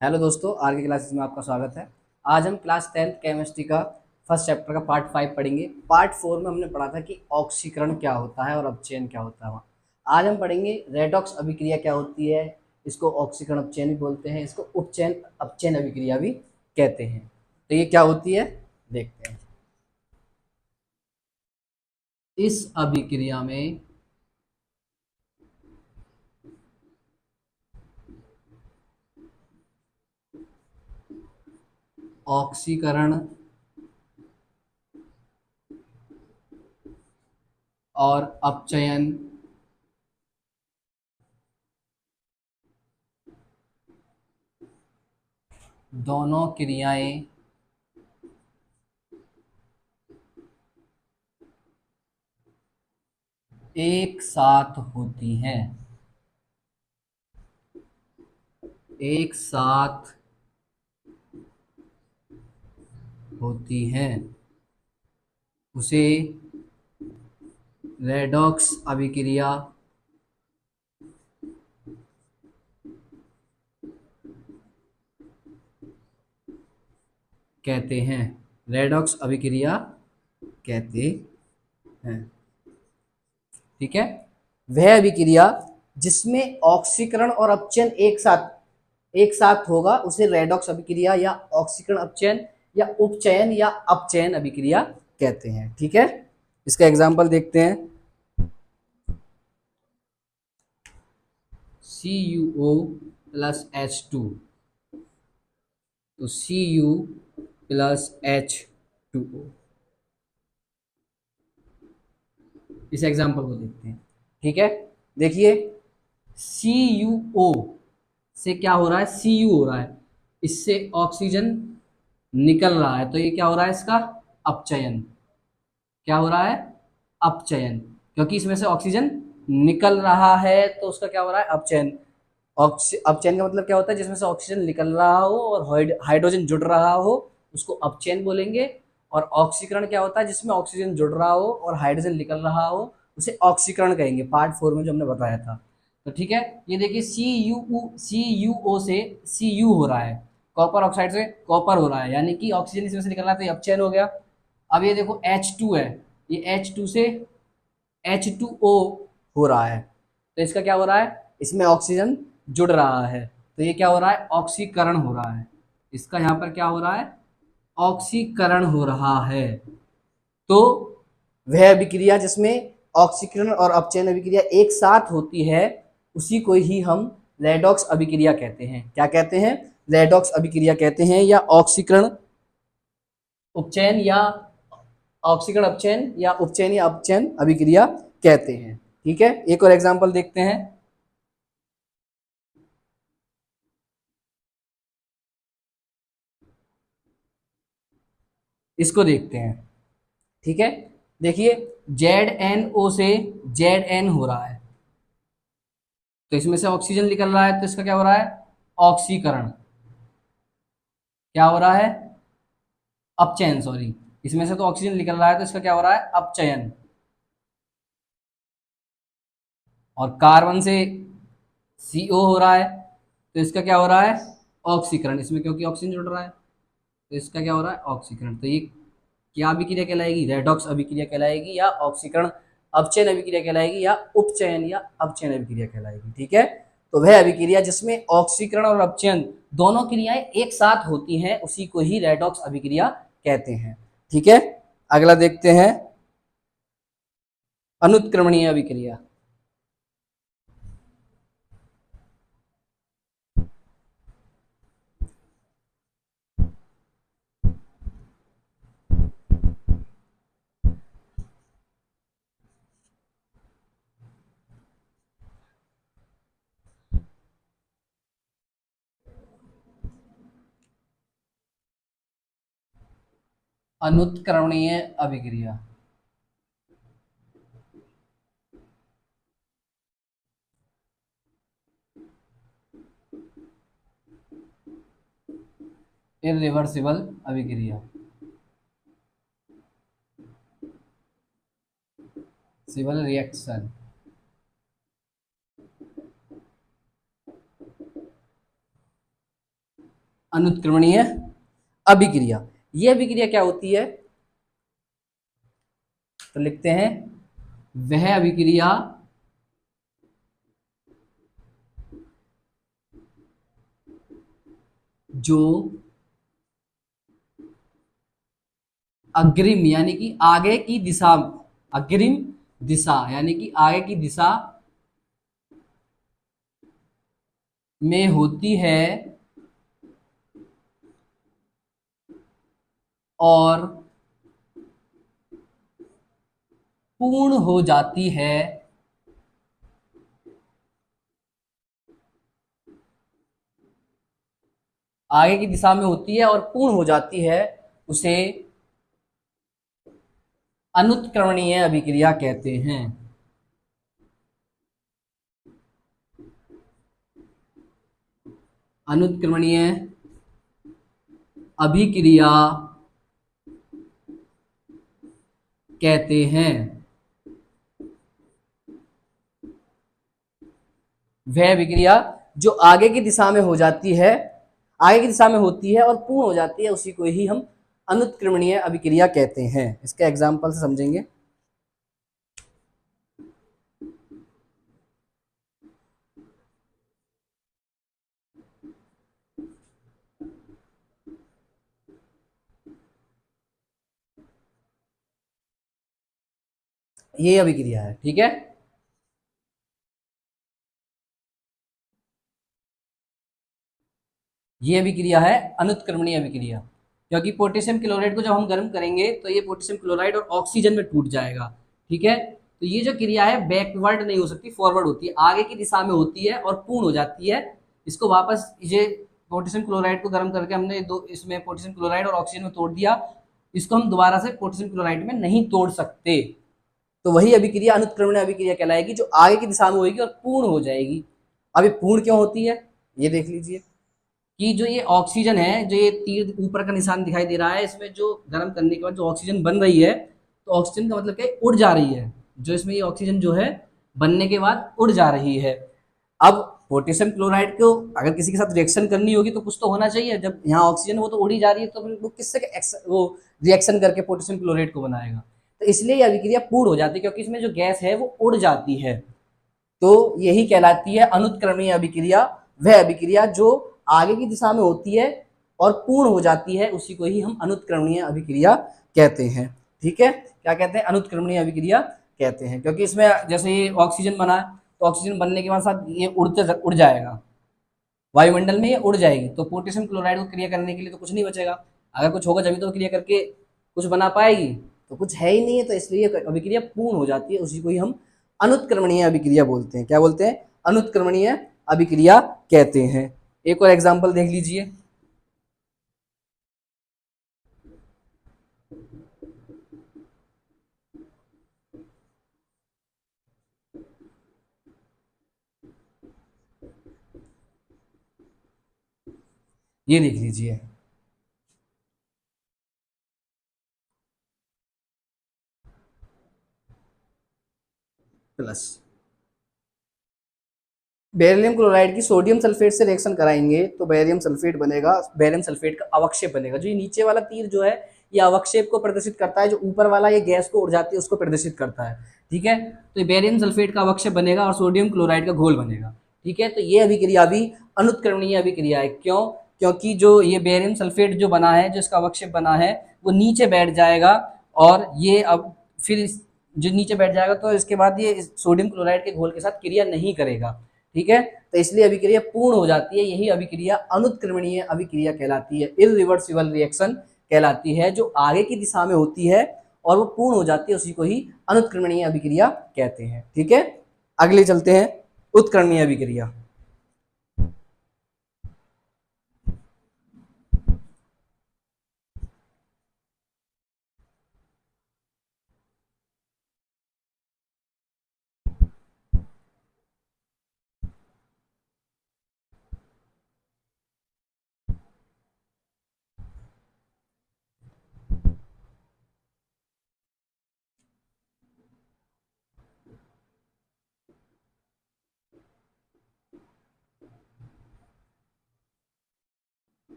Hello दोस्तों, are के classes में आपका स्वागत है। आज हम क्लास 10th केमिस्ट्री का फर्स्ट चैप्टर का पार्ट 5 पढ़ेंगे। पार्ट 4 में हमने पढ़ा था कि ऑक्सीकरण क्या होता है और अपचयन क्या होता है। आज हम पढ़ेंगे रेडॉक्स अभिक्रिया क्या होती है। इसको ऑक्सीकरण अपचयन भी बोलते हैं, इसको उपचयन अपचयन अभिक्रिया भी कहते हैं। तो ये क्या होती है, देखते हैं। इस अभिक्रिया में ऑक्सीकरण और अपचयन दोनों क्रियाएं एक साथ होती हैं। एक साथ होती हैं, उसे रेडॉक्स अभिक्रिया कहते हैं। रेडॉक्स अभिक्रिया कहते हैं। ठीक है। वह अभिक्रिया जिसमें ऑक्सीकरण और अपचयन एक साथ होगा उसे रेडॉक्स अभिक्रिया या ऑक्सीकरण अपचयन या उपचयन या अपचयन अभिक्रिया कहते हैं। ठीक है, इसका एग्जांपल देखते हैं। CuO प्लस H2, तो Cu प्लस H2O, इस एग्जांपल को देखते हैं। ठीक है, देखिए CuO से क्या हो रहा है, Cu हो रहा है, इससे ऑक्सीजन निकल रहा है, तो ये क्या हो रहा है, इसका अपचयन। क्या हो रहा है, अपचयन, क्योंकि इसमें से ऑक्सीजन निकल रहा है तो उसका क्या हो रहा है, अपचयन। अपचयन का मतलब क्या होता है, जिसमें से ऑक्सीजन निकल रहा हो और हाइड्रोजन जुड़ रहा हो, उसको अपचयन बोलेंगे। और ऑक्सीकरण क्या होता है, जिसमें ऑक्सीजन जुड़ रहा हो और हाइड्रोजन निकल रहा हो, उसे ऑक्सीकरण कहेंगे, पार्ट 4 में जो हमने बताया था। तो ठीक है, ये देखिए सी यू ओ से Cu हो रहा है, कॉपर ऑक्साइड से कॉपर हो रहा है, यानी कि ऑक्सीजन इसमें से निकल रहा है तो ये अपचयन हो गया। अब ये देखो H2 है, ये H2 से H2O हो रहा है, तो इसका क्या हो रहा है, इसमें ऑक्सीजन जुड़ रहा है, तो ये क्या हो रहा है, ऑक्सीकरण हो रहा है। इसका यहाँ पर क्या हो रहा है, ऑक्सीकरण हो रहा है। तो वह अभिक्रिया जिसमें ऑक्सीकरण और अपचयन अभिक्रिया एक साथ होती है उसी को ही हम रेडॉक्स अभिक्रिया कहते हैं। क्या कहते हैं, रेडॉक्स अभिक्रिया कहते हैं, या ऑक्सीकरण उपचयन या ऑक्सीकरण अपचयन या उपचयन या अपचयन अभिक्रिया कहते हैं। ठीक है, एक और एग्जांपल देखते हैं। इसको देखते हैं। ठीक है, देखिए ZnO से Zn हो रहा है, तो इसमें से ऑक्सीजन निकल रहा है, तो इसका क्या हो रहा है, ऑक्सीकरण। क्या हो रहा है, अपचयन, सॉरी, इसमें से तो ऑक्सीजन निकल रहा है तो इसका क्या हो रहा है, अपचयन। और कार्बन से CO हो रहा है, तो इसका क्या हो रहा है, ऑक्सीकरण, इसमें क्योंकि ऑक्सीजन जुड़ रहा है, तो इसका क्या हो रहा है, ऑक्सीकरण। तो ये क्या अभिक्रिया कहलाएगी, रेडॉक्स अभिक्रिया कहलाएगी, या ऑक्सीकरण अपचयन अभिक्रिया कहलाएगी, या उपचयन या अपचयन अभिक्रिया कहलाएगी। ठीक है, तो वह अभिक्रिया जिसमें ऑक्सीकरण और अपचयन दोनों क्रियाएं एक साथ होती हैं उसी को ही रेडॉक्स अभिक्रिया कहते हैं। ठीक है, अगला देखते हैं, अनुत्क्रमणीय अभिक्रिया। अनुत्क्रमणीय अभिक्रिया, इरिवर्सिबल अभिक्रिया, सिबल रिएक्शन। अनुत्क्रमणीय अभिक्रिया। यह अभिक्रिया क्या होती है, तो लिखते हैं वह अभिक्रिया जो अग्रिम यानी कि आगे की दिशा, अग्रिम दिशा यानी कि आगे की दिशा में होती है और पूर्ण हो जाती है, आगे की दिशा में होती है और पूर्ण हो जाती है, उसे अनुत्क्रमणीय अभिक्रिया कहते हैं। अनुत्क्रमणीय अभिक्रिया कहते हैं वह अभिक्रिया जो आगे की दिशा में हो जाती है, आगे की दिशा में होती है और पूर्ण हो जाती है, उसी को ही हम अनुत्क्रमणीय अभिक्रिया कहते हैं। इसके एग्जाम्पल से समझेंगे। ये अभिक्रिया है, ठीक है। ये अभिक्रिया है अनुत्क्रमणीय अभिक्रिया, क्योंकि पोटेशियम क्लोराइड को जब हम गर्म करेंगे तो ये पोटेशियम क्लोराइड और ऑक्सीजन में टूट जाएगा, ठीक है। तो ये जो क्रिया है बैकवर्ड नहीं हो सकती, फॉरवर्ड होती है, आगे की दिशा में होती है और पूर्ण हो जाती है। इसको वापस ये पोटेशियम क्लोराइड को गर्म करके हमने दो इसमें पोटेशियम क्लोराइड और ऑक्सीजन में तोड़ दिया, इसको हम दोबारा से पोटेशियम क्लोराइड में नहीं तोड़ सकते। तो वही अभिक्रिया अनुत्क्रमणीय अभिक्रिया कहलाएगी, जो आगे की दिशा में होगी और पूर्ण हो जाएगी। अब ये पूर्ण क्यों होती है, ये देख लीजिए कि जो ये ऑक्सीजन है, जो ये तीर ऊपर का निशान दिखाई दे रहा है, इसमें जो गर्म करने के बाद जो ऑक्सीजन बन रही है, तो ऑक्सीजन का मतलब क्या है, उड़ जा रही है। जो इसमें ये ऑक्सीजन जो है बनने के बाद उड़ जा रही है। अब पोटेशियम क्लोराइड को अगर किसी के साथ रिएक्शन करनी होगी तो कुछ तो होना चाहिए, जब यहाँ ऑक्सीजन वो तो उड़ी जा रही है, तो फिर वो किससे वो रिएक्शन करके पोटेशियम क्लोराइड को बनाएगा। तो इसलिए ये अभिक्रिया पूर्ण हो जाती है, क्योंकि इसमें जो गैस है वो उड़ जाती है। तो यही कहलाती है अनुत्क्रमणीय अभिक्रिया, वह अभिक्रिया जो आगे की दिशा में होती है और पूर्ण हो जाती है, उसी को ही हम अनुत्क्रमणीय अभिक्रिया कहते हैं, ठीक है। क्या कहते हैं, अनुत्क्रमणीय अभिक्रिया कहते हैं, क्योंकि इसमें जैसे ये ऑक्सीजन बना, तो ऑक्सीजन बनने के बाद साथ ये उड़ जाएगा वायुमंडल में, ये उड़ जाएगी, तो पोटेशियम क्लोराइड को क्रिया करने के लिए तो कुछ नहीं बचेगा। अगर कुछ होगा जब तो क्रिया करके कुछ बना पाएगी, तो कुछ है ही नहीं है, तो इसलिए अभिक्रिया पूर्ण हो जाती है, उसी को ही हम अनुत्क्रमणीय अभिक्रिया बोलते हैं। क्या बोलते हैं, अनुत्क्रमणीय अभिक्रिया कहते हैं। एक और एग्जाम्पल देख लीजिए। ये देख लीजिए, प्लस बेरिलियम क्लोराइड की सोडियम सल्फेट से रिएक्शन कराएंगे तो बेरियम सल्फेट बनेगा, बेरियम सल्फेट का अवक्षेप बनेगा। जो ये नीचे वाला तीर जो है, ये अवक्षेप को प्रदर्शित करता है, जो ऊपर वाला ये गैस को उड़ जाती है उसको प्रदर्शित करता है, ठीक है। तो ये बेरियम सल्फेट का अवक्षेप बनेगा और सोडियम क्लोराइड का घोल बनेगा, ठीक है। तो ये अभिक्रिया भी अनुत्क्रमणीय अभिक्रिया है। क्यों, क्योंकि जो ये बेरियम सल्फेट जो बना है, जो इसका अवक्षेप बना है, वो नीचे बैठ जाएगा, और ये अब फिर जो नीचे बैठ जाएगा तो इसके बाद ये सोडियम क्लोराइड के घोल के साथ क्रिया नहीं करेगा, ठीक है। तो इसलिए अभिक्रिया पूर्ण हो जाती है, यही अभिक्रिया अनुत्क्रमणीय अभिक्रिया कहलाती है, इरिवर्सिबल रिएक्शन कहलाती है, जो आगे की दिशा में होती है और वो पूर्ण हो जाती है, उसी को ही अनुत्क्रमणीय अभिक्रिया कहते हैं, ठीक है। अगले चलते हैं, उत्क्रमणीय अभिक्रिया।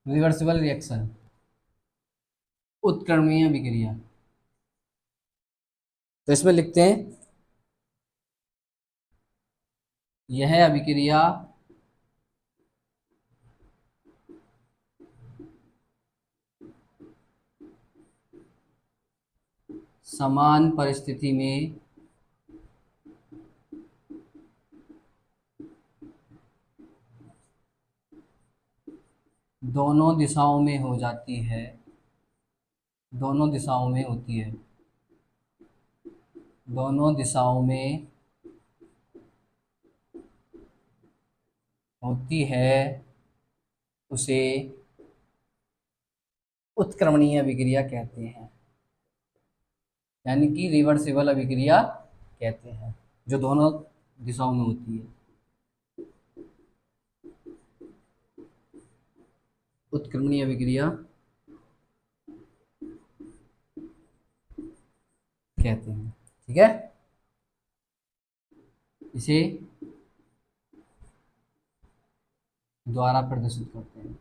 रिवर्सिबल रिएक्शन, उत्क्रमणीय अभिक्रिया। तो इसमें लिखते हैं यह अभिक्रिया समान परिस्थिति में दोनों दिशाओं में हो जाती है, दोनों दिशाओं में होती है, दोनों दिशाओं में होती है, उसे उत्क्रमणीय अभिक्रिया कहते हैं, यानी कि रिवर्सिबल अभिक्रिया कहते हैं, जो दोनों दिशाओं में होती है। उत्क्रमणीय अभिक्रिया कहते हैं, ठीक है। इसे द्वारा प्रदर्शित करते हैं,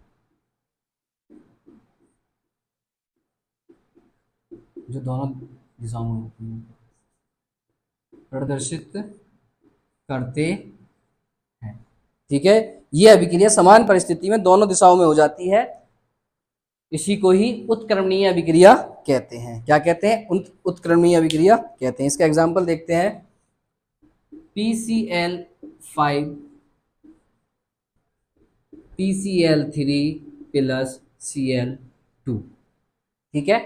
जो दोनों दिशाओं में होती है, प्रदर्शित करते हैं, ठीक है। ये अभिक्रिया समान परिस्थिति में दोनों दिशाओं में हो जाती है, इसी को ही उत्क्रमणीय अभिक्रिया कहते हैं। क्या कहते हैं? उत्क्रमणीय अभिक्रिया कहते हैं। इसका एग्जाम्पल देखते हैं, PCl5 PCl3 प्लस Cl2, ठीक है।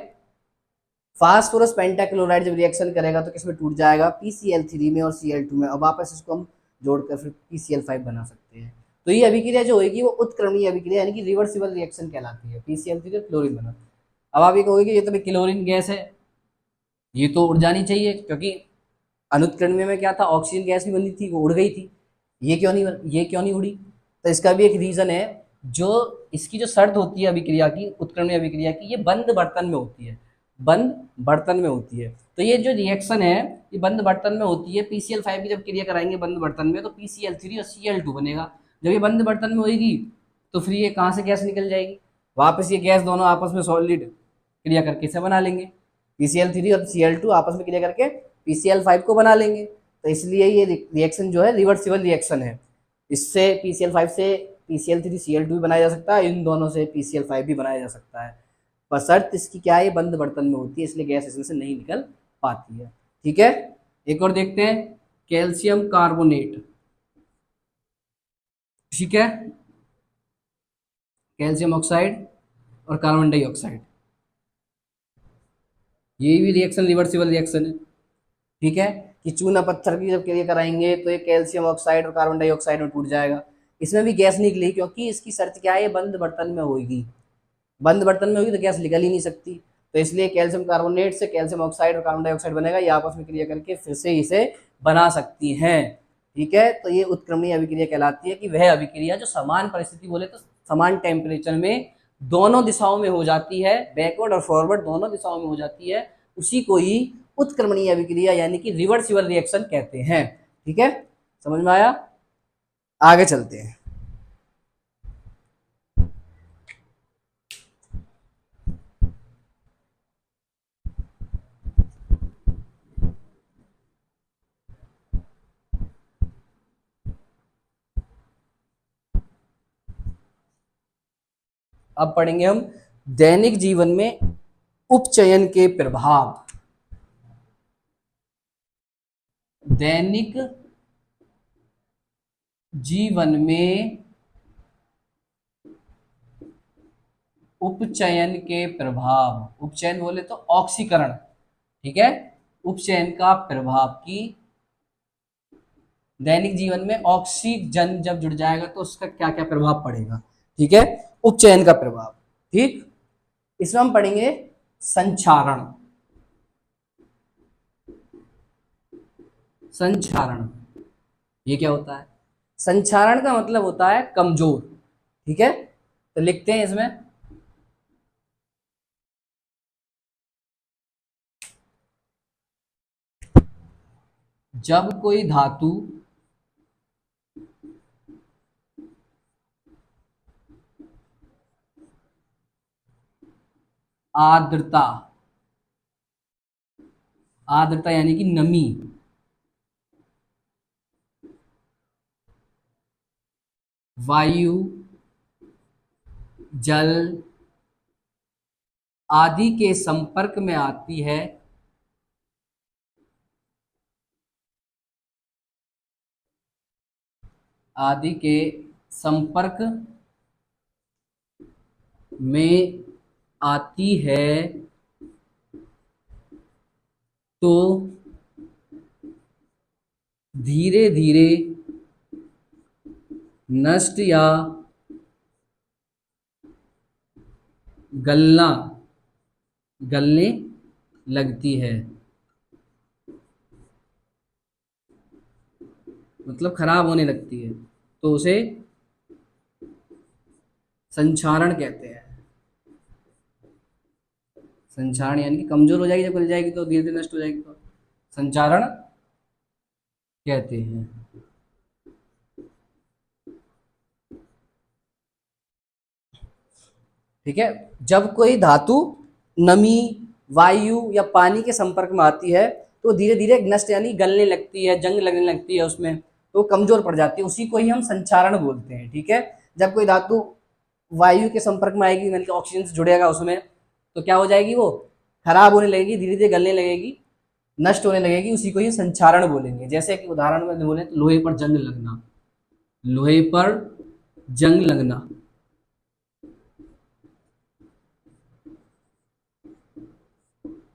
फास्फोरस पेंटाक्लोराइड जब रिएक्शन करेगा तो किसमें टूट जाएगा? PCl3 में और Cl2 में, और वापस इसको हम जोड़कर फिर PCl5 बना सकते हैं। तो ये अभिक्रिया जो होगी वो उत्क्रमणीय अभिक्रिया यानी कि रिवर्सिबल रिएक्शन कहलाती है। PCl3 क्लोरीन बना। अब आप ये कहोगे कि ये तो क्लोरीन गैस है, ये तो उड़ जानी चाहिए, क्योंकि अनुत्क्रमणीय में क्या था, ऑक्सीजन गैस भी बनी थी, वो उड़ गई थी, ये क्यों नहीं उड़ी? तो इसका भी एक रीजन है, जो इसकी जो शर्त होती है अभिक्रिया की, उत्क्रमणीय अभिक्रिया की, ये बंद बर्तन में होती है, बंद बर्तन में होती है। तो ये जो रिएक्शन है ये बंद बर्तन में होती है। PCl5 की जब क्रिया कराएंगे बंद बर्तन में तो PCl3 और Cl2 बनेगा। जब ये बंद बर्तन में होगी तो फिर ये कहाँ से गैस निकल जाएगी? वापस ये गैस दोनों आपस में सॉलिड क्रिया करके इसे बना लेंगे, PCl3 और Cl2 आपस में क्रिया करके PCl5 को बना लेंगे। तो इसलिए ये रिएक्शन जो है रिवर्सिबल रिएक्शन है। इससे PCl5 से PCl3 Cl2 भी बनाया जा सकता है, इन दोनों से PCl5 भी बनाया जा सकता है, बशर्त इसकी क्या है, बंद बर्तन में होती है, इसलिए गैस इसमें से नहीं निकल पाती है, ठीक है। एक और देखते हैं, कैल्शियम कार्बोनेट, ठीक है, कैल्शियम ऑक्साइड और कार्बन डाइऑक्साइड, ये भी रिएक्शन रिवर्सिबल रिएक्शन है, ठीक है। कि चूना पत्थर की जब क्रिया कराएंगे तो ये कैल्शियम ऑक्साइड और कार्बन डाइऑक्साइड में टूट जाएगा, इसमें भी गैस निकली, क्योंकि इसकी शर्त क्या है, बंद बर्तन में होगी, बंद बर्तन में होगी तो गैस निकल ही नहीं सकती। तो इसलिए कैल्शियम कार्बोनेट से कैल्शियम ऑक्साइड और कार्बन डाइऑक्साइड बनेगा, ये आपस में क्रिया करके फिर से इसे बना सकती हैं, ठीक है। तो ये उत्क्रमणीय अभिक्रिया कहलाती है, कि वह अभिक्रिया जो समान परिस्थिति बोले तो समान टेम्परेचर में दोनों दिशाओं में हो जाती है, बैकवर्ड और फॉरवर्ड दोनों दिशाओं में हो जाती है, उसी को ही उत्क्रमणीय अभिक्रिया यानी कि रिवर्सिबल रिएक्शन कहते हैं, ठीक है। समझ में आया? आगे चलते हैं। अब पढ़ेंगे हम दैनिक जीवन में उपचयन के प्रभाव। दैनिक जीवन में उपचयन के प्रभाव, उपचयन बोले तो ऑक्सीकरण, ठीक है, उपचयन का प्रभाव की दैनिक जीवन में ऑक्सीजन जब जुड़ जाएगा तो उसका क्या क्या प्रभाव पड़ेगा, ठीक है, उपचयन का प्रभाव, ठीक। इसमें हम पढ़ेंगे संचारण। संचारण ये क्या होता है? संचारण का मतलब होता है कमजोर, ठीक है। तो लिखते हैं इसमें, जब कोई धातु आर्द्रता, आर्द्रता यानी कि नमी, वायु, जल आदि के संपर्क में आती है, आदि के संपर्क में आती है तो धीरे धीरे नष्ट या गलना गलने लगती है, मतलब खराब होने लगती है, तो उसे संक्षारण कहते हैं। संक्षारण यानी कि कमजोर हो जाएगी, जब गल जाएगी तो धीरे धीरे नष्ट हो जाएगी, तो संचारण कहते हैं। ठीक है, जब कोई धातु नमी, वायु या पानी के संपर्क में आती है तो धीरे धीरे नष्ट यानी गलने लगती है, जंग लगने लगती है उसमें, तो कमजोर पड़ जाती है, उसी को ही हम संचारण बोलते हैं। ठीक है, जब कोई धातु वायु के संपर्क में आएगी, यानी कि ऑक्सीजन से जुड़ेगा उसमें, तो क्या हो जाएगी, वो खराब होने लगेगी, धीरे धीरे गलने लगेगी, नष्ट होने लगेगी, उसी को ही संचारण बोलेंगे। जैसे कि उदाहरण में बोले तो लोहे पर जंग लगना, लोहे पर जंग लगना,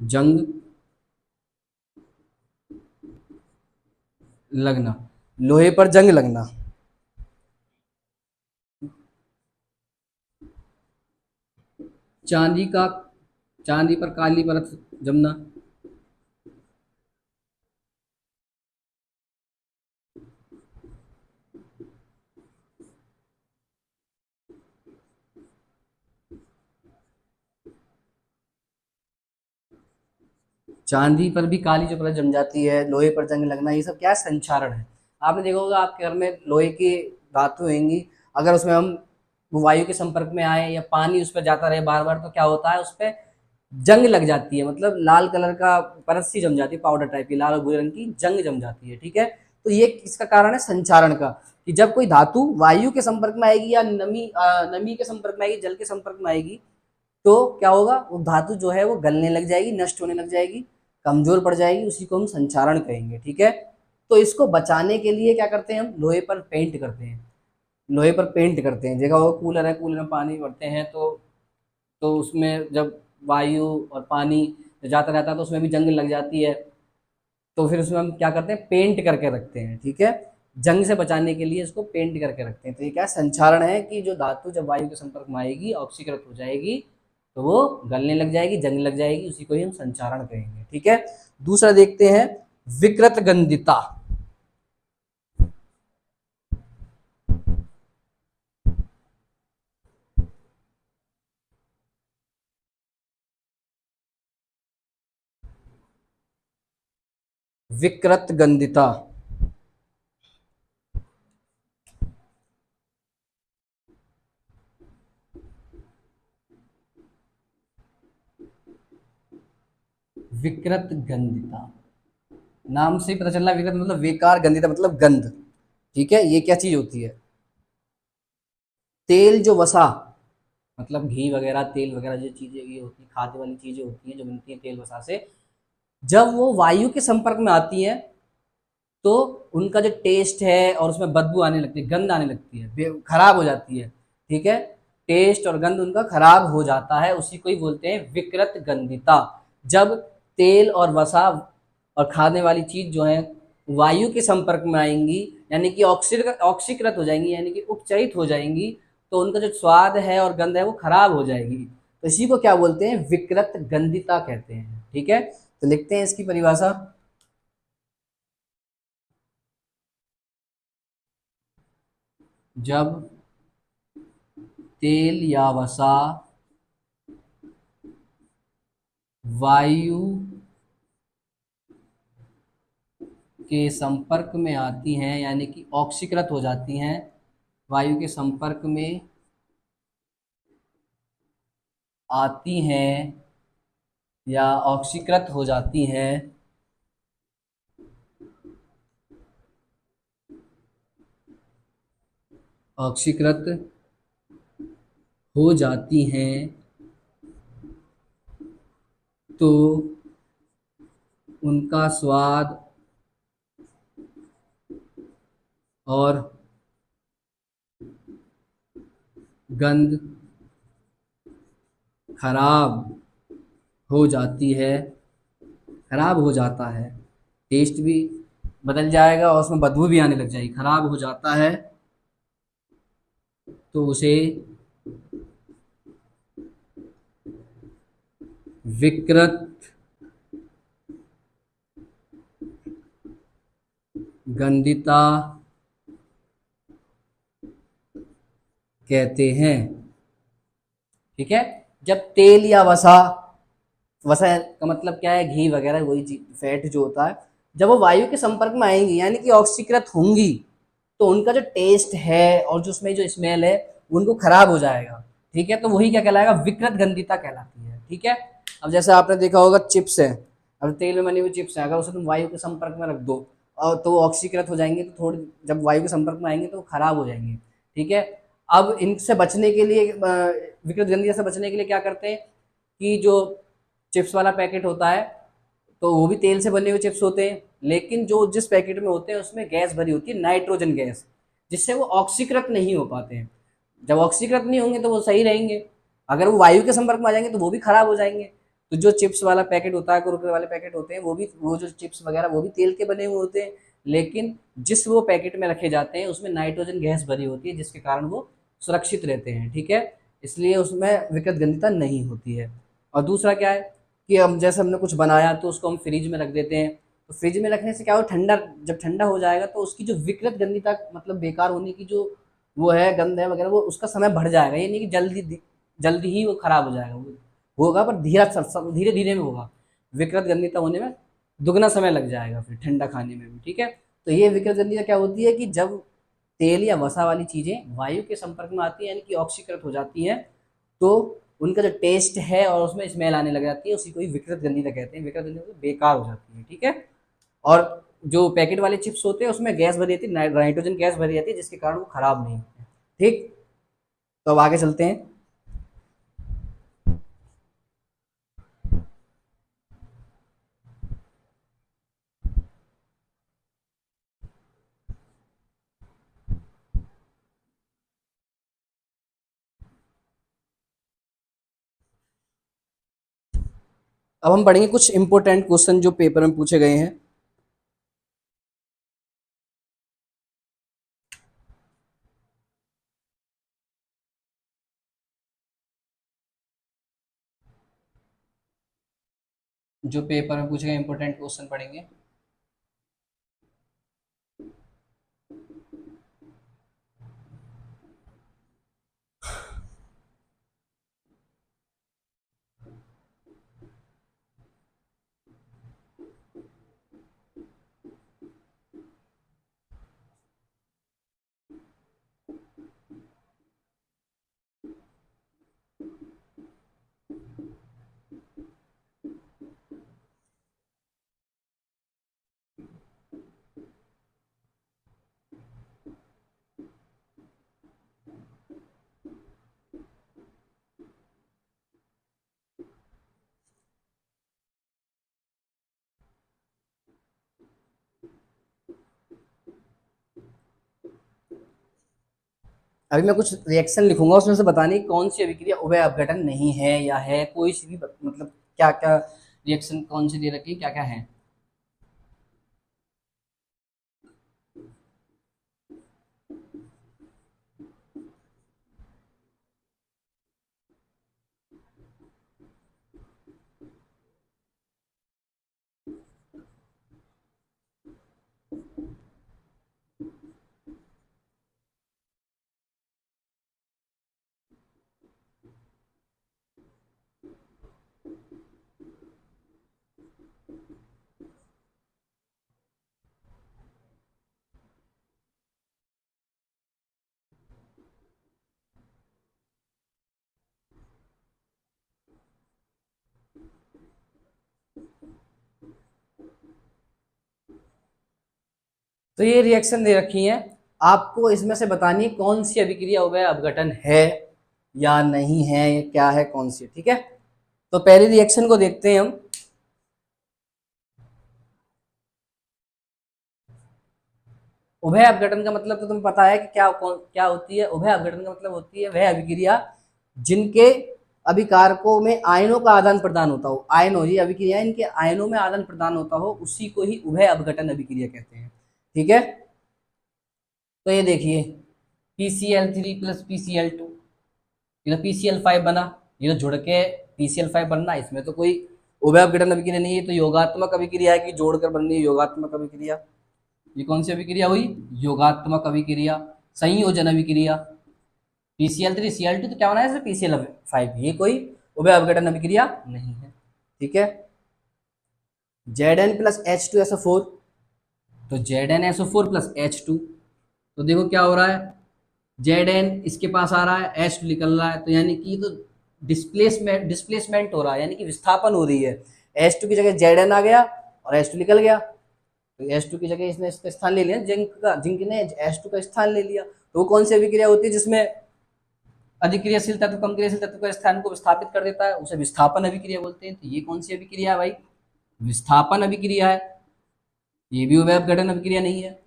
जंग लगना, लोहे पर जंग लगना। चांदी का, चांदी पर काली परत जमना, चांदी पर भी काली जो परत जम जाती है, लोहे पर जंग लगना, ये सब क्या है, संक्षारण है। आपने देखा होगा आपके घर में लोहे की धातु होंगी, अगर उसमें हम वायु के संपर्क में आए या पानी उस पर जाता रहे बार बार, तो क्या होता है, उस पर जंग लग जाती है, मतलब लाल कलर का परत सी जम जाती है, पाउडर टाइप की लाल और भूरे रंग की जंग जम जाती है। ठीक है, तो ये इसका कारण है संचारण का, कि जब कोई धातु वायु के संपर्क में आएगी या नमी के संपर्क में आएगी, जल के संपर्क में आएगी, तो क्या होगा, वो धातु जो है वो गलने लग जाएगी, नष्ट होने लग जाएगी, कमजोर पड़ जाएगी, उसी को हम संचारण कहेंगे। ठीक है, तो इसको बचाने के लिए क्या करते हैं, हम लोहे पर पेंट करते हैं, लोहे पर पेंट करते हैं। देखा होगा कूलर है, कूलर में पानी भरते हैं, तो उसमें जब वायु और पानी जाता रहता है तो उसमें भी जंग लग जाती है, तो फिर उसमें हम क्या करते हैं, पेंट करके रखते हैं। ठीक है, जंग से बचाने के लिए इसको पेंट करके रखते हैं। तो ये क्या संचारण है, कि जो धातु जब वायु के संपर्क में आएगी, ऑक्सीकृत हो जाएगी, तो वो गलने लग जाएगी, जंग लग जाएगी, उसी को ही हम संचारण कहेंगे। ठीक है, दूसरा देखते हैं, विकृत गंधिता। विकृत गंधिता, विकृत गंधिता, नाम से ही पता चल रहा है, विकृत मतलब बेकार, गंधिता मतलब गंध। ठीक है, ये क्या चीज होती है, तेल जो वसा, मतलब घी वगैरह, तेल वगैरह जो चीजें ये होती है, खाद्य वाली चीजें होती हैं जो बनती हैं तेल वसा से, जब वो वायु के संपर्क में आती है तो उनका जो टेस्ट है और उसमें बदबू आने लगती है, गंध आने लगती है, खराब हो जाती है। ठीक है, टेस्ट और गंध उनका खराब हो जाता है, उसी को ही बोलते हैं विकृत गंधिता। जब तेल और वसा और खाने वाली चीज जो है वायु के संपर्क में आएंगी, यानी कि ऑक्सीकृत हो जाएंगी, यानी कि उपचयित हो जाएंगी, तो उनका जो स्वाद है और गंध है वो खराब हो जाएगी, तो इसी को क्या बोलते हैं, विकृत गंधिता कहते हैं। ठीक है, तो लिखते हैं इसकी परिभाषा। जब तेल या वसा वायु के संपर्क में आती हैं, यानी कि ऑक्सीकृत हो जाती हैं, वायु के संपर्क में आती हैं, या ऑक्सीकृत हो जाती हैं, ऑक्सीकृत हो जाती हैं तो उनका स्वाद और गंध खराब हो जाती है, खराब हो जाता है, टेस्ट भी बदल जाएगा और उसमें बदबू भी आने लग जाएगी, खराब हो जाता है, तो उसे विकृत गंधिता कहते हैं। ठीक है। जब तेल या वसा, वसा का मतलब क्या है, घी वगैरह, वही फैट जो होता है, जब वो वायु के संपर्क में आएंगी यानी कि ऑक्सीकृत होंगी, तो उनका जो टेस्ट है और जो उसमें जो स्मेल है उनको खराब हो जाएगा। ठीक है, तो वही क्या कहलाएगा, विकृत गंधिता कहलाती है। ठीक है। अब जैसे आपने देखा होगा चिप्स है, अब तेल में बनी हुई चिप्स है, अगर उसे तुम वायु के संपर्क में रख दो और तो वो ऑक्सीकृत हो जाएंगे, तो थोड़ी जब वायु के संपर्क में आएंगे तो वो खराब हो जाएंगे। ठीक है। अब इनसे बचने के लिए विकृत गंधिता से बचने के लिए क्या करते हैं कि जो चिप्स वाला पैकेट होता है, तो वो भी तेल से बने हुए चिप्स होते हैं, लेकिन जो जिस पैकेट में होते हैं उसमें गैस भरी होती है, नाइट्रोजन गैस, जिससे वो ऑक्सीकृत नहीं हो पाते हैं। जब ऑक्सीकृत नहीं होंगे तो वो सही रहेंगे, अगर वो वायु के संपर्क में आ जाएंगे तो वो भी खराब हो जाएंगे। तो जो चिप्स वाला पैकेट होता है, कुरकुरे वाले पैकेट होते हैं, वो भी, वो जो चिप्स वगैरह वो भी तेल के बने हुए होते हैं, लेकिन जिस वो पैकेट में रखे जाते हैं उसमें नाइट्रोजन गैस भरी होती है, जिसके कारण वो सुरक्षित रहते हैं। ठीक है, इसलिए उसमें विकृत गंधिता नहीं होती है। और दूसरा क्या है कि हम जैसे हमने कुछ बनाया तो उसको हम फ्रिज में रख देते हैं, तो फ्रिज में रखने से क्या हो, ठंडा, जब ठंडा हो जाएगा तो उसकी जो विकृत गंधिता, मतलब बेकार होने की जो वो है, गंध है वगैरह, वो उसका समय बढ़ जाएगा, ये नहीं कि जल्दी जल्दी ही वो खराब हो जाएगा, वो होगा पर धीरे धीरे में होगा, विकृत गंधिता होने में दुगना समय लग जाएगा फिर ठंडा खाने में भी। ठीक है। तो ये विकृत गंधिता क्या होती है कि जब तेल या वसा वाली चीजें वायु के संपर्क में आती है यानी कि ऑक्सीकृत हो जाती हैं, तो उनका जो टेस्ट है और उसमें स्मेल आने लग जाती है, उसी को ही विकृत गंधिता कहते हैं। विकृत गंधिता बेकार हो जाती है। ठीक है। और जो पैकेट वाले चिप्स होते हैं उसमें गैस भरी रहती है, नाइट्रोजन गैस भरी रहती है, जिसके कारण वो खराब नहीं होते। ठीक। तो अब आगे चलते हैं। अब हम पढ़ेंगे कुछ इंपॉर्टेंट क्वेश्चन जो पेपर में पूछे गए हैं। जो पेपर में पूछे गए इंपॉर्टेंट क्वेश्चन पढ़ेंगे। अभी मैं कुछ रिएक्शन लिखूंगा, उसमें से बताने की कौन सी अभिक्रिया उभय अपघटन नहीं है या है, कोई सी भी मतलब क्या क्या रिएक्शन कौन सी दे रखी है, क्या क्या है। तो ये रिएक्शन दे रखी है, आपको इसमें से बतानी है कौन सी अभिक्रिया उभय अपघटन है या नहीं है, या क्या है, कौन सी है। ठीक है, तो पहली रिएक्शन को देखते हैं हम। उभय अपघटन का मतलब तो तुम्हें पता है कि क्या होती है। उभय अपघटन का मतलब होती है वह अभिक्रिया जिनके अभिकारकों में आयनों का आदान प्रदान होता हो। आयनों, ये अभिक्रिया इनके आयनों में आदान प्रदान होता हो, उसी को ही उभय अपघटन अभिक्रिया कहते हैं। ठीक है, तो ये देखिए PCl3 प्लस PCl2, ये तो PCl5 बना, ये तो जुड़ के PCl5 बनना, इसमें तो कोई उभय अपघटन अभिक्रिया नहीं है, तो योगात्मक अभिक्रिया है कि जोड़कर बननी है योगात्मक अभिक्रिया। ये कौन सी अभिक्रिया हुई? योगात्मक अभिक्रिया, संयोजन अभिक्रिया। PCl3 Cl2 तो क्या बना है इसमें? PCl5, ये कोई उभय अपघटन अभिक्रिया नहीं है। ठीक है, Zn+H2SO4, तो ZnSO4 प्लस H2, तो देखो क्या हो रहा है, Zn इसके पास आ रहा है, H2 निकल रहा है, तो यानी कि तो डिस्प्लेसमेंट हो रहा है, यानी कि विस्थापन हो रही है। H2 की जगह Zn आ गया और H2 निकल गया, तो H2 की जगह इसने इसका स्थान ले लिया, जिंक ने H2 का स्थान ले लिया। तो वो कौन सी अभिक्रिया होती है जिसमें अधिक क्रियाशील तत्व कम क्रियाशील तत्व का स्थान को विस्थापित कर देता है, उसे विस्थापन अभिक्रिया बोलते हैं। तो ये कौन सी अभिक्रिया है भाई? विस्थापन अभिक्रिया है, ये भी उभय अपघटन अभिक्रिया नहीं है।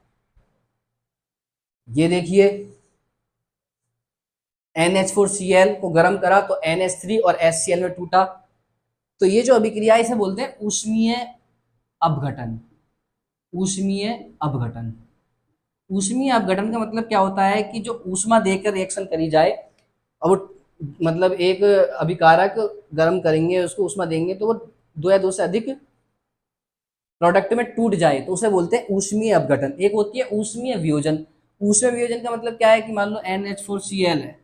ये देखिए NH4Cl को गर्म करा तो NH3 और HCl में टूटा, तो ये जो अभिक्रिया है इसे बोलते हैं ऊष्मीय अपघटन। ऊष्मीय अपघटन, ऊष्मीय अपघटन का मतलब क्या होता है कि जो ऊष्मा देकर रिएक्शन करी जाए, अब वो मतलब एक अभिकारक गर्म करेंगे, उसको ऊष्मा देंगे तो वो दो या दो से अधिक प्रोडक्ट में टूट जाए, तो उसे बोलते हैं ऊष्मीय अपघटन। एक होती है ऊष्मीय वियोजन। ऊष्मीय वियोजन का मतलब क्या है कि मान लो NH4Cl है,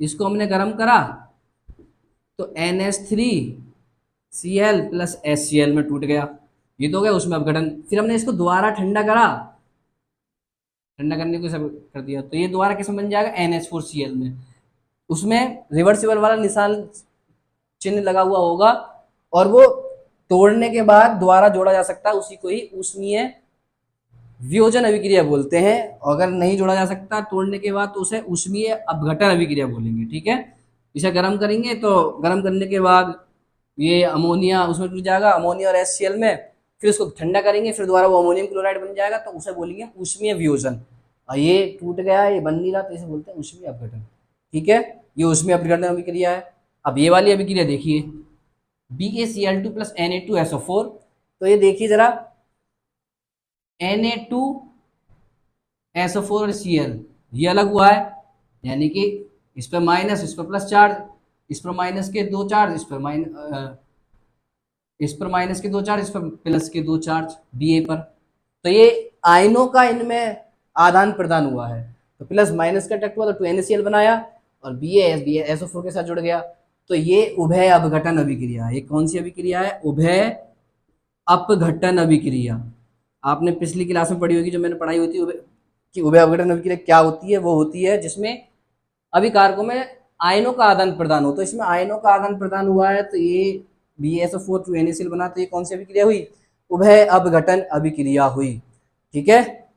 इसको हमने गर्म करा तो NH3Cl प्लस HCl में टूट गया, ये तो हो गया उसमें अपघटन। फिर हमने इसको दोबारा ठंडा करा, ठंडा करने को सब कर दिया, तो ये दोबारा किसमें बन जाएगा? NH4Cl में। उसमें रिवर्सिबल वाला निशान चिन्ह लगा हुआ होगा, और वो तोड़ने के बाद दोबारा जोड़ा जा सकता है, उसी को ही ऊष्मीय वियोजन अभिक्रिया बोलते हैं। अगर नहीं जोड़ा जा सकता तोड़ने के बाद तो उसे ऊष्मीय अपघटन अभिक्रिया बोलेंगे। ठीक है, इसे गर्म करेंगे तो गर्म करने के बाद ये अमोनिया उसमें टूट जाएगा, अमोनिया और HCl में, फिर उसको ठंडा करेंगे, फिर दोबारा वो अमोनियम क्लोराइड बन जाएगा, तो उसे बोलेंगे ऊष्मीय वियोजन। और ये टूट गया, ये बन नहीं रहा, तो इसे बोलते हैं ऊष्मीय अपघटन। ठीक है, ये ऊष्मीय अपघटन अभिक्रिया है। अब ये वाली अभिक्रिया देखिए BaCl2 प्लस Na2SO4, तो ये देखिए जरा, Na2SO4 और Cl ये अलग हुआ है, यानी कि इस पर माइनस, इस पर प्लस चार्ज, इस पर माइनस के दो चार्ज, इस पर माइनस के दो चार्ज, इस पर प्लस के दो चार्ज Ba पर, तो ये आयनों का इनमें आदान प्रदान हुआ है, तो प्लस माइनस का टच हुआ तो 2NaCl बनाया और BaSO4 के साथ जुड़ गया, तो ये उभय अपघटन अभिक्रिया है। ये कौन सी अभिक्रिया है? उभय अपघटन अभिक्रिया। आपने पिछली क्लास में पढ़ी होगी, जो मैंने पढ़ाई होती है कि उभय अपघटन अभिक्रिया क्या होती है। वो होती है जिसमें अभिकारकों में आयनों का आदान प्रदान हो, तो इसमें आयनों का आदान प्रदान हुआ है, तो ये BaSO4 2NaCl बना, तो ये कौन सी अभिक्रिया हुई? उभय अपघटन अभिक्रिया हुई। ठीक है,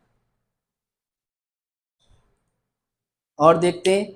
और देखते हैं।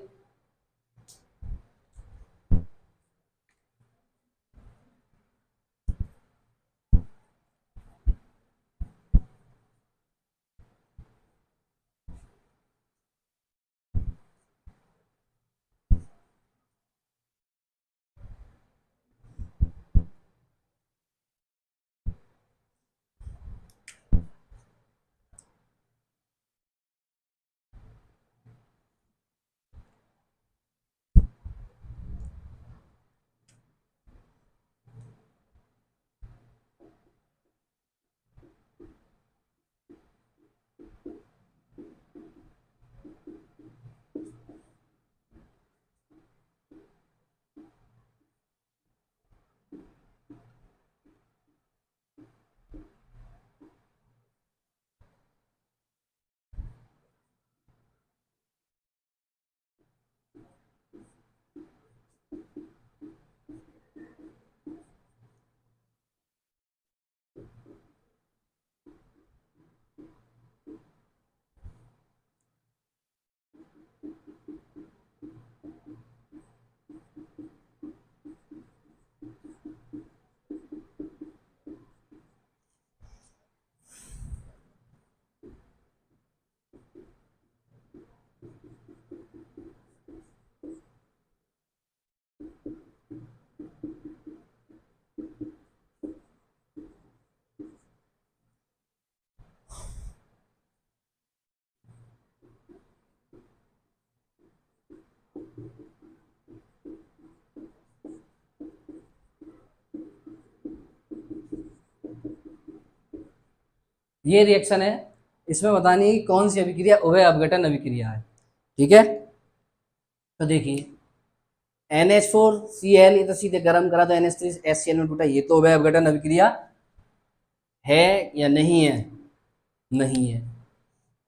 ये रिएक्शन है, इसमें बतानी है कि कौन सी अभिक्रिया उभय अपघटन अभिक्रिया है। ठीक है, तो देखिए NH4Cl ये तो सीधे गर्म करा तो NH3HCl में टूटा, ये तो उभय अपघटन अभिक्रिया है या नहीं है? नहीं है,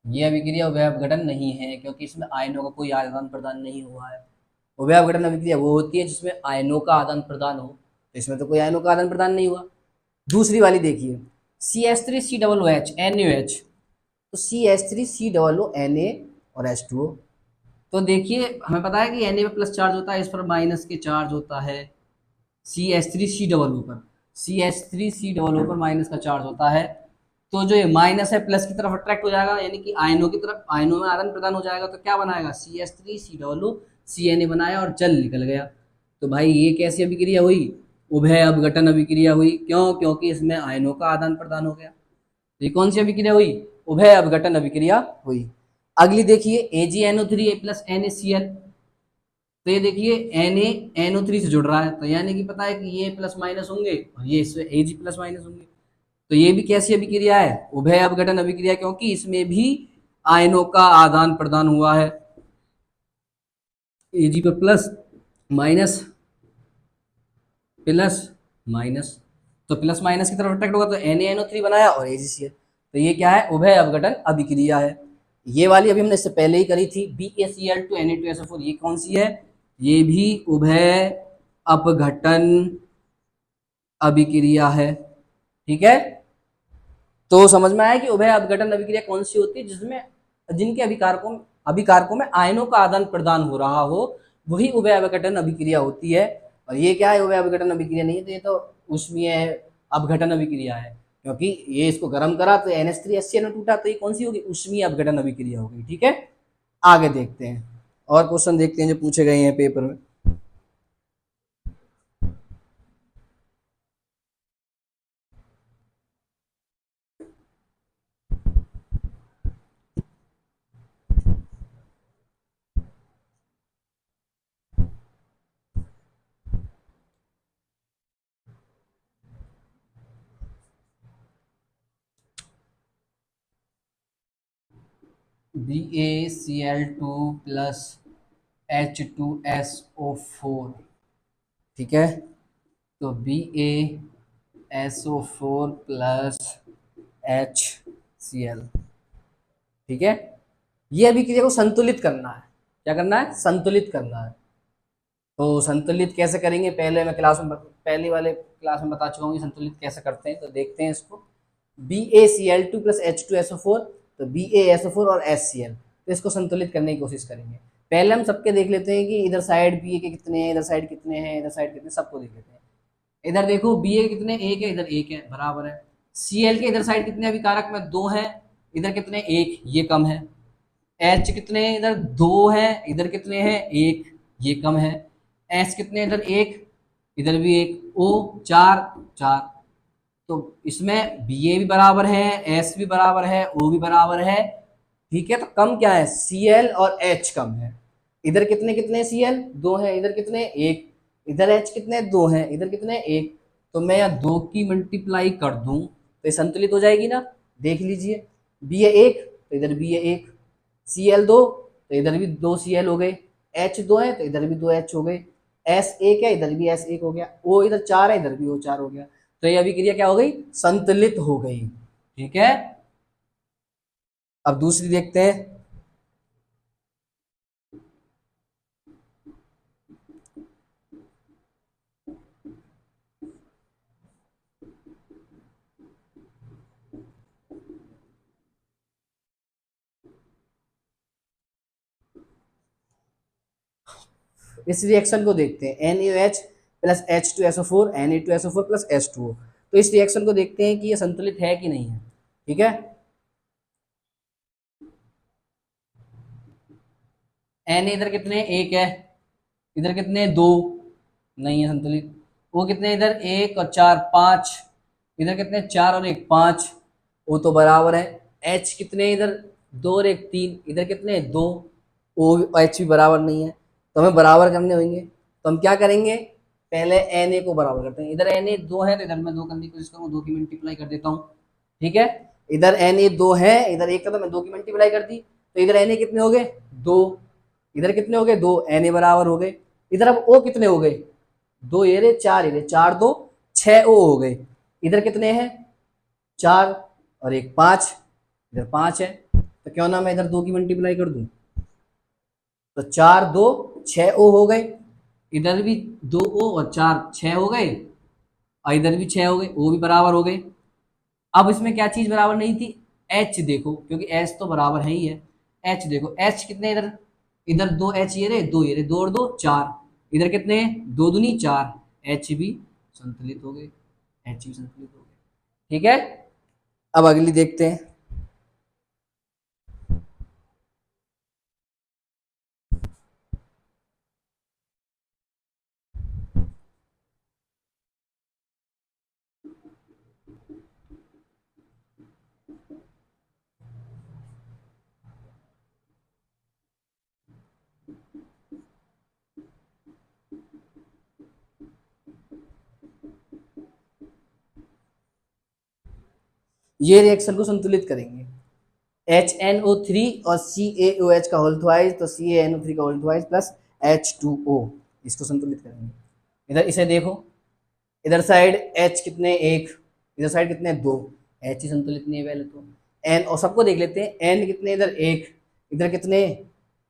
ये अभिक्रिया उभय अपघटन नहीं है, क्योंकि इसमें आयनों का कोई आदान प्रदान नहीं हुआ है। उभय अपघटन अभिक्रिया वो होती है जिसमें आयनों का आदान प्रदान हो, तो इसमें तो कोई आयनों का आदान प्रदान नहीं हुआ। दूसरी वाली देखिए, CH3COOH NaOH, तो CH3COO Na और H2O। तो देखिए हमें पता है कि Na पे प्लस चार्ज होता है, इस पर माइनस के चार्ज होता है CH3COO पर, CH3COO पर माइनस का चार्ज होता है, तो जो ये माइनस है प्लस की तरफ अट्रैक्ट हो जाएगा, यानी कि आयनों की तरफ, आयनों में आदान प्रदान हो जाएगा, तो क्या बनाएगा CH3COO Na बनाया और जल निकल गया। तो भाई ये कैसी अभिक्रिया हुई? उभय अपघटन अभिक्रिया हुई। क्यों? क्योंकि इसमें आयनों का आदान प्रदान हो गया। तो ये कौन सी अभिक्रिया हुई? उभय अपघटन अभिक्रिया हुई। अगली देखिए AgNO3 प्लस NaCl, तो ये देखिए NaNO3 से जुड़ रहा है, तो यानी कि पता है कि ये प्लस माइनस होंगे और ये इससे Ag प्लस माइनस होंगे, तो ये भी कैसी अभिक्रिया है? उभय अपघटन अभिक्रिया, क्योंकि इसमें भी आयनों का आदान प्रदान हुआ है। Ag पर प्लस माइनस प्लस माइनस, तो प्लस माइनस की तरफ अट्रैक्ट होगा, तो NaNO3 बनाया और AgCl, तो ये क्या है? उभय अपघटन अभिक्रिया है। ये वाली अभी हमने इससे पहले ही करी थी, BaCl2Na2SO4, ये कौन सी है? ये भी उभय अपघटन अभिक्रिया है। ठीक है, तो समझ में आया कि उभय अपघटन अभिक्रिया कौन सी होती है? जिसमें जिनके अभिकारकों में आयनों का आदान प्रदान हो रहा हो, वही उभय अपघटन अभिक्रिया होती है। और ये क्या है? उभय अपघटन अभिक्रिया नहीं है, तो ये तो उष्मीय अपघटन अभिक्रिया है, क्योंकि ये इसको गर्म करा तो NH3HCl में टूटा, तो ये कौन सी होगी? उष्मीय अपघटन अभिक्रिया होगी। ठीक है, आगे देखते हैं और क्वेश्चन देखते हैं जो पूछे गए हैं पेपर में। BaCl2 प्लस H2SO4, ठीक है, तो BaSO4 प्लस HCl, ठीक है, ये अभिक्रिया को संतुलित करना है। क्या करना है? संतुलित करना है। तो संतुलित कैसे करेंगे? पहले वाले क्लास में बता चुका हूँ संतुलित कैसे करते हैं, तो देखते हैं इसको। BaCl2 प्लस H2SO4, तो BaSO4 और HCl, तो इसको संतुलित करने की कोशिश करेंगे। पहले हम सबके देख लेते हैं कि इधर साइड Ba के कितने हैं, इधर साइड कितने हैं, इधर साइड कितने, सबको देख लेते हैं। इधर देखो Ba कितने, एक है, इधर एक है, बराबर है। Cl के इधर साइड कितने अभिकारक में? दो है, इधर कितने? एक, ये कम है। H कितने? इधर दो है, इधर कितने हैं? एक, ये कम है। S कितने? इधर एक, इधर भी एक। O चार, चार, तो इसमें Ba भी बराबर है, S भी बराबर है, O भी बराबर है। ठीक है, तो कम क्या है? Cl और H कम है। इधर कितने कितने Cl? दो है, इधर कितने? एक, इधर H कितने? दो है, इधर कितने? एक, तो मैं यहाँ दो की मल्टीप्लाई कर दूं तो ये संतुलित हो जाएगी ना। देख लीजिए, Ba एक, तो इधर Ba एक, Cl दो, तो इधर भी दो Cl हो गए, H दो है तो इधर भी दो H हो गए, S एक है, इधर भी S एक हो गया, O इधर चार है, इधर भी O चार हो गया, तो ये अभिक्रिया क्या हो गई? संतुलित हो गई। ठीक है, अब दूसरी देखते हैं। इस रिएक्शन को देखते हैं, NaOH plus H2SO4 Na2SO4 plus H2O, तो इस रिएक्शन को देखते हैं कि ये संतुलित है कि नहीं है। ठीक है, Na इधर कितने? एक है, इधर कितने? दो, नहीं है संतुलित। वो कितने? इधर एक और चार, पांच, इधर कितने? चार और एक, पांच, वो तो बराबर है। H कितने? इधर दो और एक, तीन, इधर कितने? दो, O H भी बराबर नहीं है, तो हमें बराबर करने होंगे, तो हम क्या करेंगे? पहले Na को बराबर करते हैं। इधर Na दो है, तो इधर मैं दो करने की कोशिश करूँ, दो की मल्टीप्लाई कर देता हूँ। ठीक है, इधर Na दो है, इधर एक था तो मैं दो की मल्टीप्लाई कर दी, तो इधर Na कितने हो गए, दो, इधर कितने हो गए, दो, Na बराबर हो गए। इधर अब O कितने हो गए, दो ये रे, चार ये रे, चार दो छह O हो गए। इधर कितने हैं, चार और एक पांच, इधर पांच है, तो क्यों ना मैं इधर दो की मल्टीप्लाई कर दूं, तो चार दो छह O हो गए, इधर भी दो O और चार छह हो गए, और इधर भी छह हो गए, O भी बराबर हो गए। अब इसमें क्या चीज बराबर नहीं थी, एच देखो, क्योंकि एच तो बराबर है ही है। एच देखो, एच कितने इधर, इधर दो एच ये रे, दो ये रे, दो और दो चार, इधर कितने हैं, दो दूनी चार, एच भी संतुलित हो गए, एच भी संतुलित हो गए। ठीक है, अब अगली देखते हैं। ये रिएक्शन को संतुलित करेंगे, HNO3 और CaOH का होल ट्वाइस, तो CaNO3 का होल ट्वाइस प्लस H2O, इसको संतुलित करेंगे। इधर इसे देखो, इधर साइड H कितने, एक, इधर साइड कितने, दो, H ही संतुलित नहीं है पहले तो। N और सबको देख लेते हैं, N कितने इधर, एक, इधर कितने,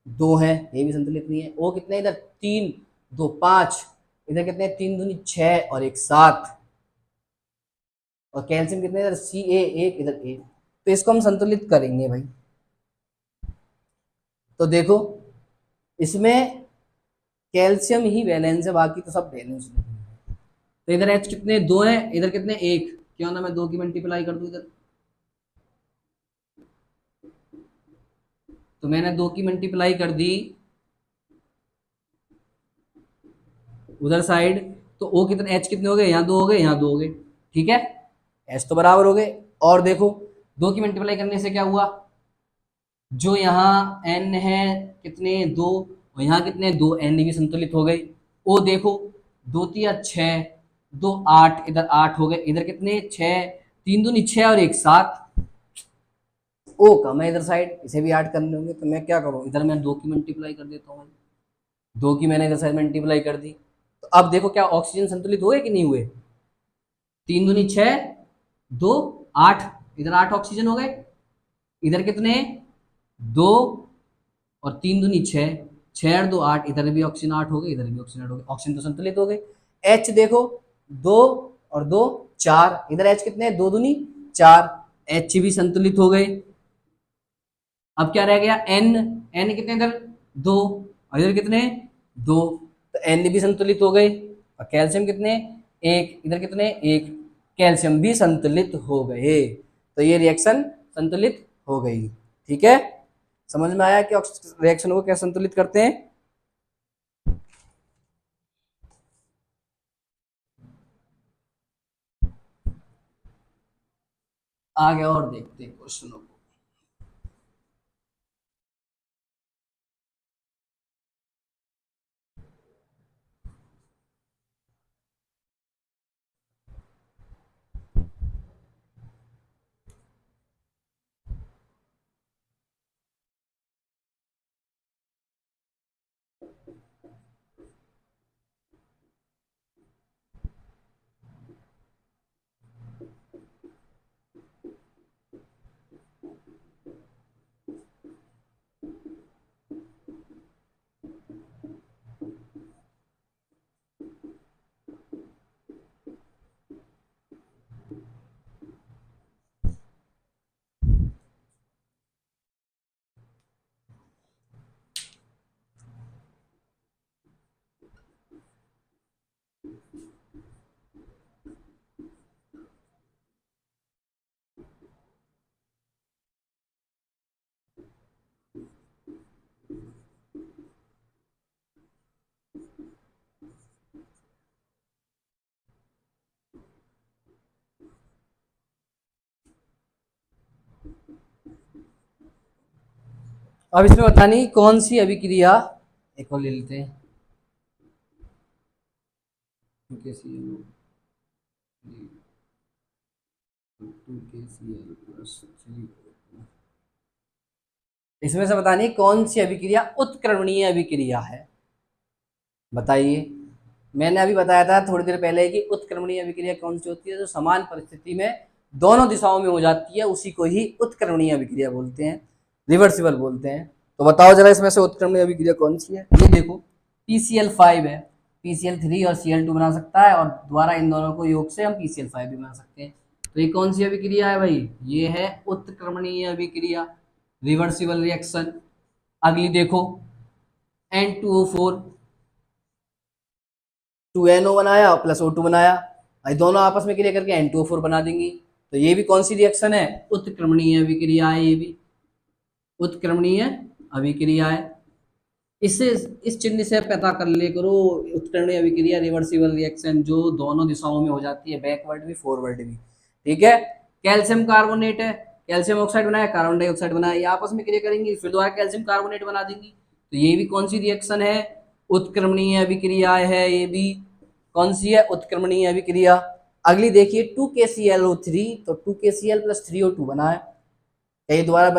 दो हैं, ये भी संतुलित नहीं है। O कितने इधर, तीन, दो पांच, इधर कितने, तीन दूनी छह और एक सात, और कैल्शियम कितने इधर, Ca एक, इधर एक, तो इसको हम संतुलित करेंगे भाई। तो देखो, इसमें कैल्शियम ही बैलेंस है, बाकी तो सब बैलेंस नहीं है। तो इधर H कितने, दो है, इधर कितने, एक, क्यों ना मैं दो की मल्टीप्लाई कर दूं इधर, तो मैंने दो की मल्टीप्लाई कर दी उधर साइड, तो O कितने, H कितने हो गए, यहाँ दो हो गए, यहाँ दो हो गए। ठीक है, H तो बराबर हो गए। और देखो, दो की मल्टीप्लाई करने से क्या हुआ, जो यहाँ N है कितने, दो, और यहाँ कितने, दो, N भी संतुलित हो गई। O देखो, दो तिया छः, दो आठ, इधर आठ हो गए, इधर कितने, छः, तीन दूनी छः और एक सात। ओ कम है इधर साइड, इसे भी ऐड करने होंगे, तो मैं क्या करूँ, इधर मैं दो की मल्टीप्लाई कर देता हूँ, दो की मैंने इधर साइड मल्टीप्लाई कर दी। तो अब देखो क्या ऑक्सीजन संतुलित हुए कि नहीं हुए, तीन दूनी छः, दो आठ, इधर आठ ऑक्सीजन हो गए, इधर कितने, दो और तीन दूनी छः, छः और दो आठ, इधर भी ऑक्सीजन आठ हो गए, इधर भी ऑक्सीजन आठ हो गए, ऑक्सीजन तो संतुलित हो गए। एच देखो, दो और दो चार, इधर एच कितने, दो दूनी चार, एच भी संतुलित हो गए। अब क्या रह गया, एन, एन कितने इधर, दो, और इधर कितने, दो, तो एन भी संतुलित हो गए। और कैल्शियम कितने, एक, इधर कितने, एक, कैल्शियम भी संतुलित हो गए। तो ये रिएक्शन संतुलित हो गई। ठीक है, समझ में आया कि रिएक्शन को कैसे संतुलित करते हैं। आगे और देखते हैं क्वेश्चनों को। अब इसमें बतानी कौन सी अभिक्रिया, एक और ले लेते हैं, 2KCl प्लस 3। इसमें से बतानी कौन सी अभिक्रिया उत्क्रमणीय अभिक्रिया है, बताइए। मैंने अभी बताया था थोड़ी देर पहले कि उत्क्रमणीय अभिक्रिया कौन सी होती है, जो समान परिस्थिति में दोनों दिशाओं में हो जाती है, उसी को ही उत्क्रमणीय अभिक्रिया बोलते हैं, रिवर्सिबल बोलते हैं। तो बताओ जरा इसमें से उत्क्रमणीय अभिक्रिया कौन सी है। ये देखो PCl5 है, PCl3 और Cl2 बना सकता है, और द्वारा इन दोनों को योग से हम PCl5 भी बना सकते हैं। तो ये कौन सी अभिक्रिया है भाई, ये है उत्क्रमणीय अभिक्रिया, रिवर्सिबल रिएक्शन। अगली देखो N2O4, 2NO बनाया प्लस O2 बनाया, भाई दोनों आपस में क्रिया करके N2O4 बना देंगी। तो ये भी कौन सी रिएक्शन है, उत्क्रमणीय अभिक्रिया है, ये भी उत्क्रमणीय अभिक्रिया है। इससे इस चिन्ह से पता कर ले करो, उत्क्रमणीय अभिक्रिया रिवर्सिबल रिएक्शन जो दोनों दिशाओं में हो जाती है, बैकवर्ड भी फॉरवर्ड भी, ठीक है। कैल्शियम कार्बोनेट है, कैल्शियम ऑक्साइड बनाया, कार्बन डाइऑक्साइड बनाया, ये आपस में क्रिया करेंगी, फिर दोबारा कैल्शियम कार्बोनेट बना देंगी। तो ये भी कौन सी रिएक्शन है, उत्क्रमणीय अभिक्रिया है, ये भी कौन सी है, उत्क्रमणीय अभिक्रिया। अगली देखिए 2KClO3, तो 2KCl प्लस 3O2 बना है, क्या ये दोबारा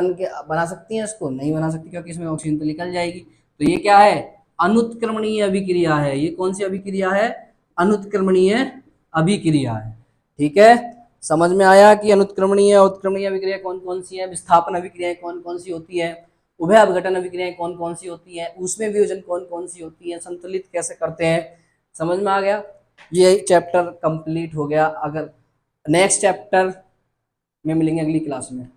बना सकती हैं, इसको नहीं बना सकती क्योंकि इसमें ऑक्सीजन तो निकल जाएगी। तो ये क्या है, अनुत्क्रमणीय अभिक्रिया है। ये कौन सी अभिक्रिया है, अनुत्क्रमणीय अभिक्रिया है, ठीक है। समझ में आया कि अनुत्क्रमणीय और उत्क्रमणीय अभिक्रिया कौन कौन सी है, विस्थापन अभिक्रियाएं कौन कौन सी होती है, उभय अपघटन अभिक्रियाएं कौन कौन सी होती है, ऊष्मीय वियोजन कौन कौन सी होती है, संतुलित कैसे करते हैं, समझ में आ गया। ये चैप्टर कंप्लीट हो गया। अगर नेक्स्ट चैप्टर में मिलेंगे अगली क्लास में।